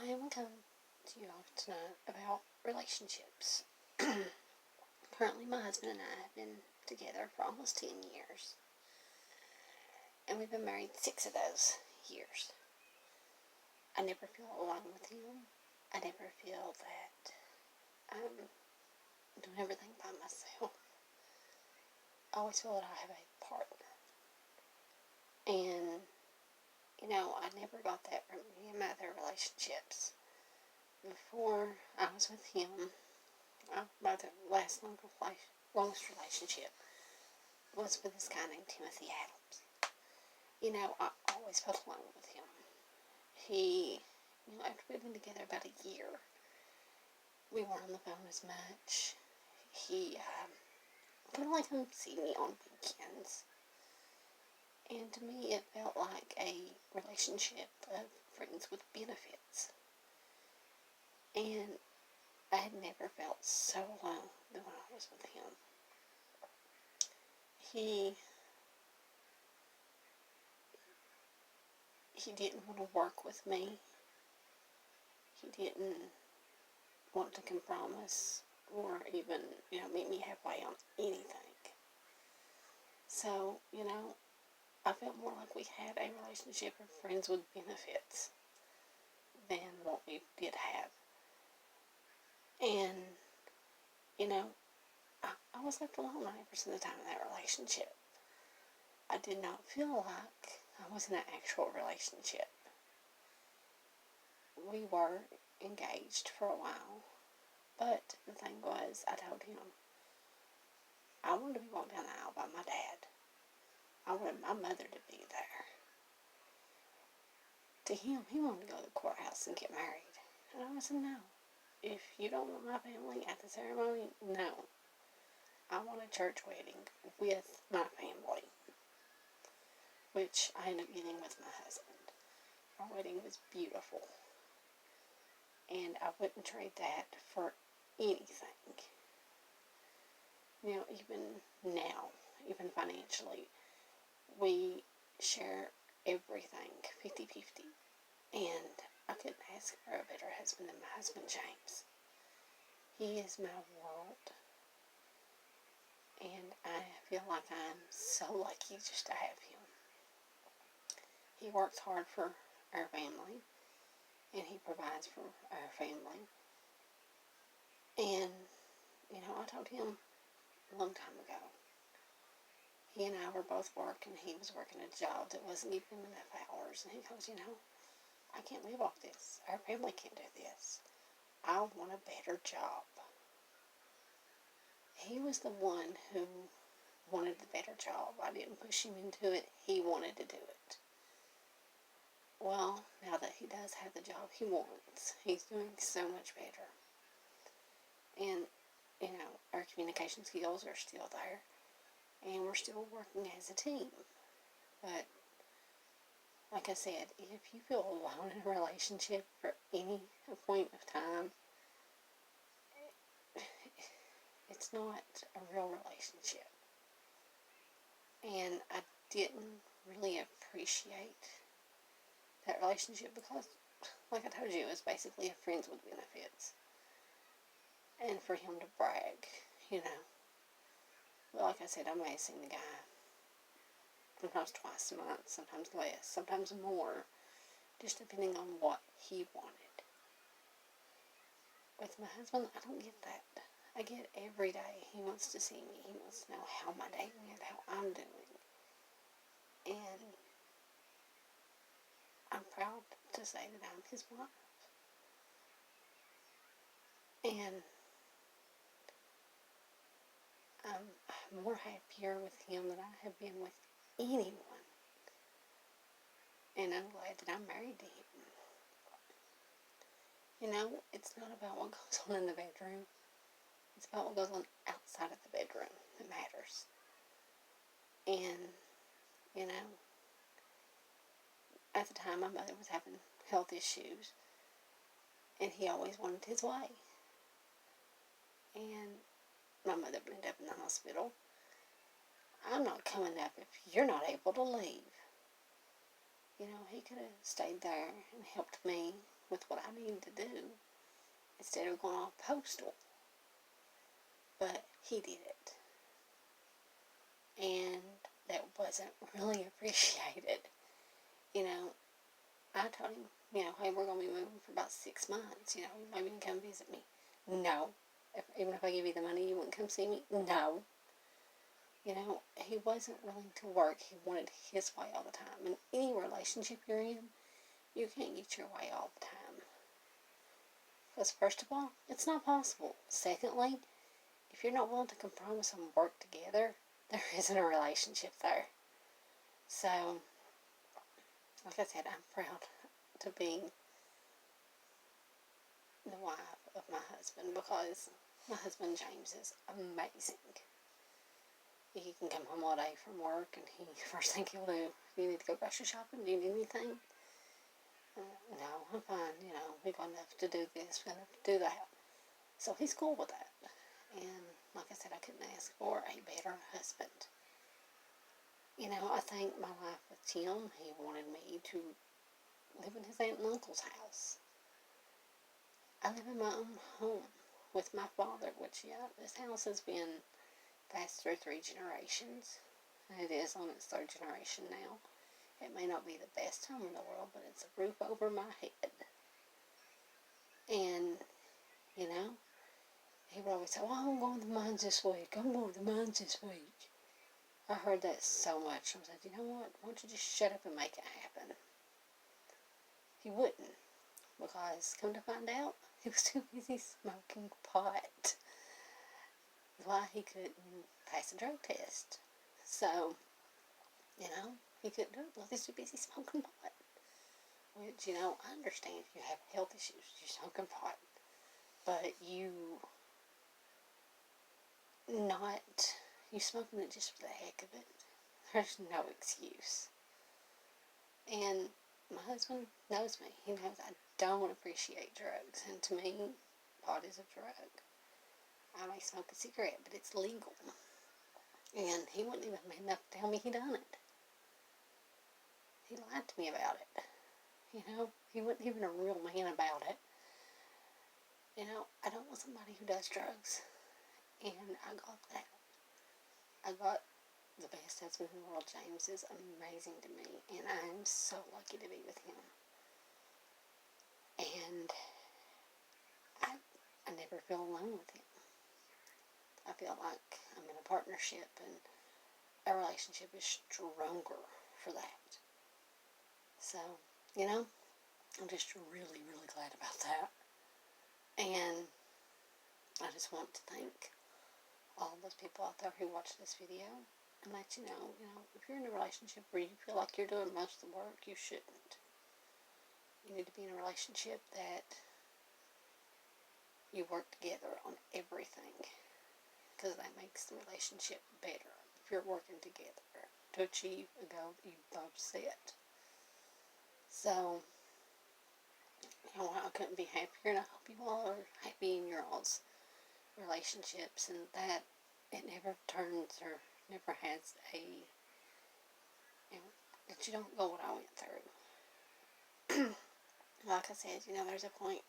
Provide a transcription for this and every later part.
I am coming to you all tonight about relationships. Currently, my husband and I have been together for almost 10 years. And we've been married 6 of those years. I never feel alone with him. I never feel that I'm doing everything by myself. I always feel that I have a partner. And, I never got that from any of my other relationships. Before I was with him, my last longest relationship was with this guy named Timothy Adams. I always felt alone with him. He, after we'd been together about a year, we weren't on the phone as much. He kind of like him see me on weekends. And to me, it felt like a relationship of friends with benefits. And I had never felt so alone than when I was with him. He didn't want to work with me. He didn't want to compromise or even, meet me halfway on anything. So, I felt more like we had a relationship of friends with benefits than what we did have. And, I was left alone 90% of the time in that relationship. I did not feel like I was in an actual relationship. We were engaged for a while, but the thing was, I told him I wanted to be walked down the aisle by my dad. I wanted my mother to be there. To him, he wanted to go to the courthouse and get married. And I said, no. If you don't want my family at the ceremony, no. I want a church wedding with my family. Which I ended up getting with my husband. Our wedding was beautiful. And I wouldn't trade that for anything. Even now, even financially, we share everything 50-50. And I couldn't ask for a better husband than my husband, James. He is my world. And I feel like I'm so lucky just to have him. He works hard for our family. And he provides for our family. And, I told him a long time ago, he and I were both working. He was working a job that wasn't giving him enough hours. And he goes, I can't live off this. Our family can't do this. I want a better job. He was the one who wanted the better job. I didn't push him into it. He wanted to do it. Well, now that he does have the job he wants, he's doing so much better. And, our communication skills are still there. And we're still working as a team. But, like I said, if you feel alone in a relationship for any point of time, it's not a real relationship. And I didn't really appreciate that relationship because, like I told you, it was basically a friends with benefits. And for him to brag, Well, like I said, I may have seen the guy sometimes twice a month, sometimes less, sometimes more, just depending on what he wanted. With my husband, I don't get that. I get every day he wants to see me. He wants to know how my day went, how I'm doing. And I'm proud to say that I'm his wife. And I'm more happier with him than I have been with anyone. And I'm glad that I'm married to him. It's not about what goes on in the bedroom. It's about what goes on outside of the bedroom that matters. And, at the time my mother was having health issues. And he always wanted his way. And my mother ended up in the hospital. I'm not coming up if you're not able to leave. He could have stayed there and helped me with what I needed to do instead of going off postal. But he did it. And that wasn't really appreciated. You know, I told him, you know, hey, we're going to be moving for about 6 months. You know, maybe you can come visit me. No. Even if I give you the money, you wouldn't come see me? No. You know, he wasn't willing to work. He wanted his way all the time. In any relationship you're in, you can't get your way all the time. Because first of all, it's not possible. Secondly, if you're not willing to compromise and work together, there isn't a relationship there. So, like I said, I'm proud to be the wife of my husband, because my husband James is amazing. He can come home all day from work, and first thing he'll do, you need to go grocery shopping, do you need anything? No, I'm fine, you know, we've got enough to do this, we've got enough to do that. So he's cool with that. And like I said, I couldn't ask for a better husband. You know, I think my life with Tim, he wanted me to live in his aunt and uncle's house. I live in my own home with my father, which, yeah, this house has been passed through 3 generations. And it is on its 3rd generation now. It may not be the best home in the world, but it's a roof over my head. And, you know, he would always say, well, I'm going to the mines this week. I'm going to the mines this week. I heard that so much. I was like, you know what? Why don't you just shut up and make it happen? He wouldn't. Because, come to find out, he was too busy smoking pot. That's why he couldn't pass a drug test. So, you know, he couldn't do it because he's too busy smoking pot. Which, you know, I understand if you have health issues, you're smoking pot. But you smoking it just for the heck of it. There's no excuse. And my husband knows me. He knows I don't appreciate drugs. And to me, pot is a drug. I may smoke a cigarette, but it's legal. And he wouldn't even man enough to tell me he done it. He lied to me about it. You know, he wasn't even a real man about it. You know, I don't want somebody who does drugs. And I got that. I got the best husband in the world. James is amazing to me. And I am so lucky to be with him. And I never feel alone with him. I feel like I'm in a partnership, and our relationship is stronger for that. So, you know, I'm just really, really glad about that. And I just want to thank all those people out there who watch this video and let you know, if you're in a relationship where you feel like you're doing most of the work, you shouldn't. You need to be in a relationship that you work together on everything, because that makes the relationship better if you're working together to achieve a goal that you both set. So, you know, I couldn't be happier, and I hope you all are happy in your all's relationships, and that it never turns or never has a, that you don't go what I went through. Like I said, there's a point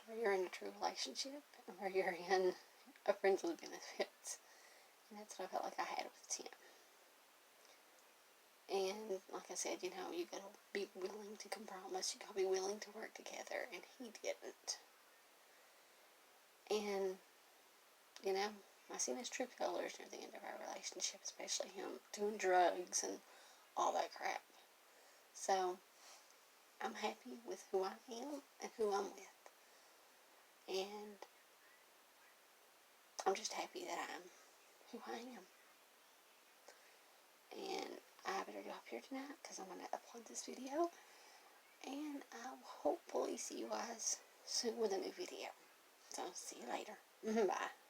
where you're in a true relationship and where you're in a friends with benefits. And that's what I felt like I had with Tim. And like I said, you gotta be willing to compromise. You gotta be willing to work together. And he didn't. And, I seen his true colors near the end of our relationship, especially him doing drugs and all that crap. So, I'm happy with who I am and who I'm with. And I'm just happy that I'm who I am. And I better get off here tonight because I'm going to upload this video. And I will hopefully see you guys soon with a new video. So, see you later. Bye.